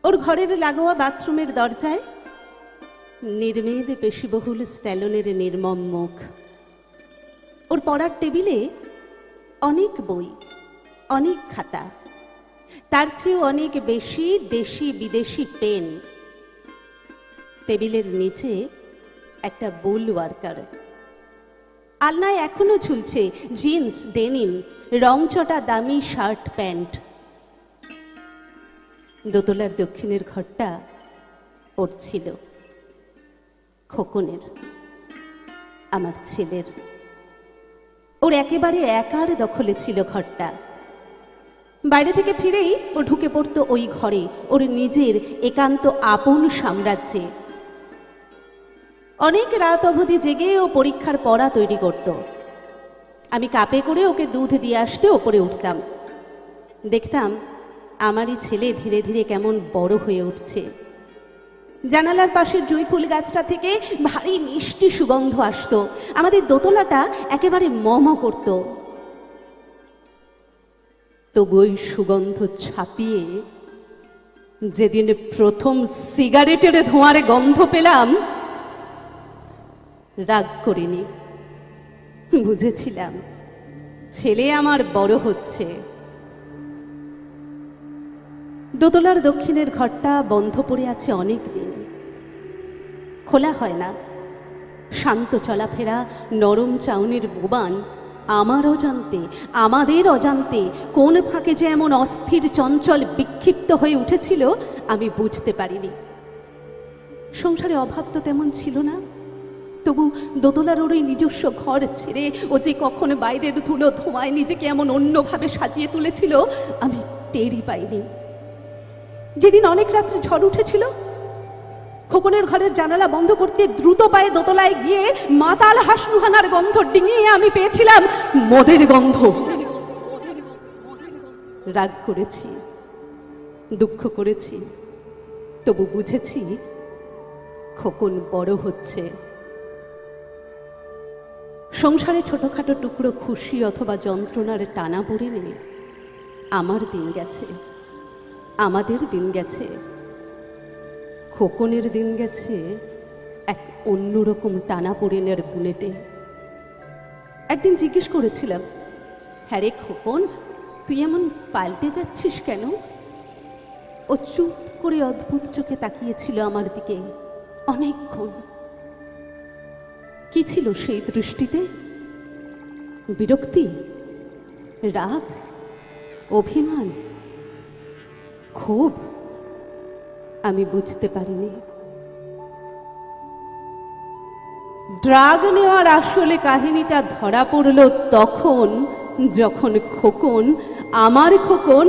ওর ঘরের লাগোয়া বাথরুমের দরজায় নির্মেদ পেশিবহুল স্ট্যালনের নির্মম মুখ। ওর পড়ার টেবিলে অনেক বই, অনেক খাতা, তার চেয়েও অনেক বেশি দেশি বিদেশি পেন। টেবিলের নিচে একটা বুল ওয়ার্কার। আলনায় এখনো ঝুলছে জিন্স, ডেনিম, রংচটা দামি শার্ট প্যান্ট। দোতলার দক্ষিণের ঘরটা ওর ছিল, খোকনের, আমার ছেলের। ওর একেবারে একার দখলে ছিল ঘরটা। বাইরে থেকে ফিরেই ও ঢুকে পড়তো ওই ঘরে, ওর নিজের একান্ত আপন সাম্রাজ্যে। অনেক রাত অবধি জেগে ও পরীক্ষার পড়া তৈরি করত। আমি কাপে করে ওকে দুধ দিয়ে আসতে ওপরে উঠতাম। দেখতাম আমারই ছেলে ধীরে ধীরে কেমন বড় হয়ে উঠছে। জানালার পাশের জুঁই ফুল গাছটা থেকে ভারী মিষ্টি সুগন্ধ আসতো। আমাদের দোতলাটা একেবারে মম করত। তবু ওই সুগন্ধ ছাপিয়ে যেদিন প্রথম সিগারেটের ধোঁয়ার গন্ধ পেলাম, রাগ করিনি। বুঝেছিলাম ছেলে আমার বড় হচ্ছে। দোতলার দক্ষিণের ঘরটা বন্ধ পড়ে আছে অনেক দিন, খোলা হয় না। শান্ত চলাফেরা, নরম চাউনির বোবান আমার অজান্তে, আমাদের অজান্তে কোন ফাঁকে যে এমন অস্থির চঞ্চল বিক্ষিপ্ত হয়ে উঠেছিল আমি বুঝতে পারিনি। সংসারে অভাব তো তেমন ছিল না, তবু দোতলার ওর ওই নিজস্ব ঘর ছেড়ে ও যে কখন বাইরের ধুলো ধোঁয়ায় নিজেকে এমন অন্যভাবে সাজিয়ে তুলেছিল আমি টেরই পাইনি। যেদিন অনেক রাত্রে ঝড় উঠেছিল, খোকনের ঘরের জানালা বন্ধ করতে দ্রুত পায়ে দোতলায় গিয়ে মাতাল হাসনুহানার গন্ধ ডিঙিয়ে আমি পেয়েছিলাম মদের গন্ধ। রাগ করেছি, দুঃখ করেছি, তবু বুঝেছি খোকন বড় হচ্ছে। সংসারে ছোটখাটো টুকরো খুশি অথবা যন্ত্রণার টানা পড়ে নেই। আমার দিন গেছে, আমাদের দিন গেছে, খোকনের দিন গেছে এক অন্যরকম টানা পড়েনের বুলেটে। একদিন জিজ্ঞেস করেছিলাম, হ্যাঁ রে খোকন, তুই এমন পাল্টে যাচ্ছিস কেন? ও চুপ করে অদ্ভুত চোখে তাকিয়েছিল আমার দিকে অনেকক্ষণ। কি ছিল সেই দৃষ্টিতে? বিরক্তি, রাগ, অভিমান, ক্ষোভ? আমি বুঝতে পারিনি। ড্রাগ নেওয়ার আসলে কাহিনীটা ধরা পড়ল তখন, যখন খোকন, আমার খোকন,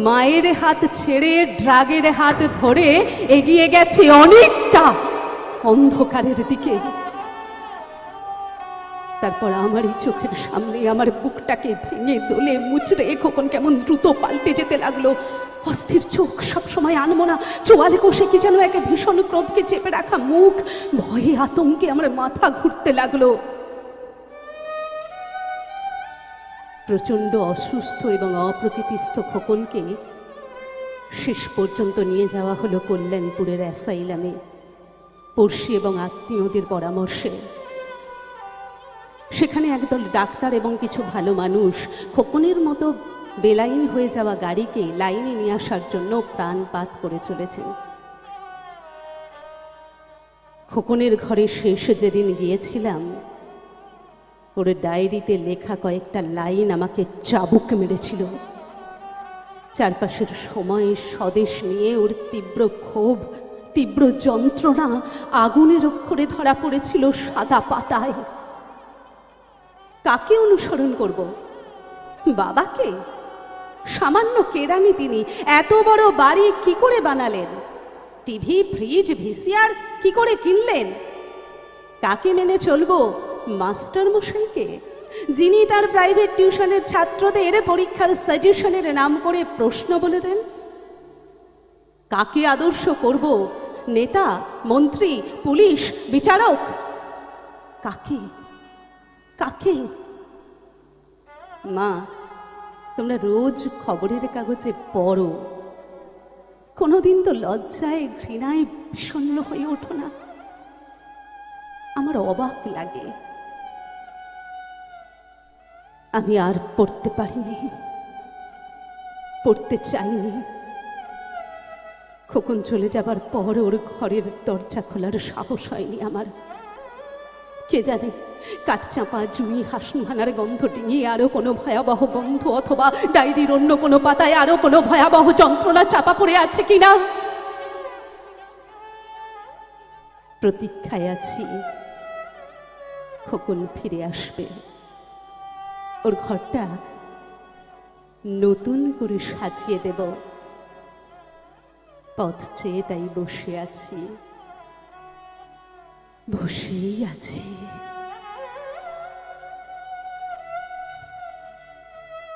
মায়ের হাত ছেড়ে ড্রাগের হাত ধরে এগিয়ে গেছে অনেকটা অন্ধকারের দিকে। তারপর আমারই চোখের সামনে আমার বুকটাকে ভেঙে দোলে মুচড়ে খোকন কেমন দ্রুত পাল্টে যেতে লাগলো। অস্থির চোখ, সবসময় আনমনা চোয়ালে কষে কি যেন এক ভীষণ ক্রোধকে চেপে রাখা মুখ, ভয়ে আতঙ্কে আমার মাথা ঘুরতে লাগলো। প্রচন্ড অসুস্থ এবং অপ্রকৃতিস্থ খোকনকে শেষ পর্যন্ত নিয়ে যাওয়া হলো কল্যাণপুরের অ্যাসাইলামে, পড়শি এবং আত্মীয়দের পরামর্শে। সেখানে একদল ডাক্তার এবং কিছু ভালো মানুষ খোকনের মতো বেলাইন হয়ে যাওয়া গাড়িকে লাইনে নিয়ে আসার জন্য প্রাণপাত করে চলেছেন। খোকনের ঘরে শেষ যেদিন গিয়েছিলাম, ওর ডায়েরিতে লেখা কয়েকটা লাইন আমাকে চাবুক মেরেছিল। চারপাশের সময় স্বদেশ নিয়ে ওর তীব্র ক্ষোভ, তীব্র যন্ত্রণা আগুনের অক্ষরে ধরা পড়েছিল সাদা পাতায়। কাকে অনুসরণ করব? বাবাকে? সামান্য কেরানি তিনি, এত বড় বাড়ি কি করে বানালেন? টিভি, ফ্রিজ, ভিসিআর কি করে কিনলেন? কাকে মেনে চলবো? মাস্টার মশাইকে, যিনি তার প্রাইভেট টিউশনের ছাত্রদের পরীক্ষার সাজেশনের নাম করে প্রশ্ন বলে দেন? কাকে আদর্শ করব? নেতা, মন্ত্রী, পুলিশ, বিচারক? কাকে? কাকে? মা, তোমরা রোজ খবরের কাগজে পড়ো কোনোদিন তো লজ্জায় ঘৃণায় বিষণ্ণ হয়ে ওঠো না? আমার অবাক লাগে। আমি আর পড়তে পারিনি, পড়তে চাইনি। খোকন চলে যাবার পর ওর ঘরের দরজা খোলার সাহস হয়নি আমার। কে জানে কাঠচাঁপা, জুঁই, হাসনুহানার গন্ধ ডিঙিয়ে আরো কোনো ভয়াবহ গন্ধ, অথবা ডায়েরির অন্য কোনো পাতায় আরো কোনো ভয়াবহ যন্ত্রণা চাপা পড়ে আছে কিনা। প্রতীক্ষায় আছি খোকন ফিরে আসবে, ওর ঘরটা নতুন করে সাজিয়ে দেব। পথ চেয়ে তাই বসে আছি, বসেই আছি।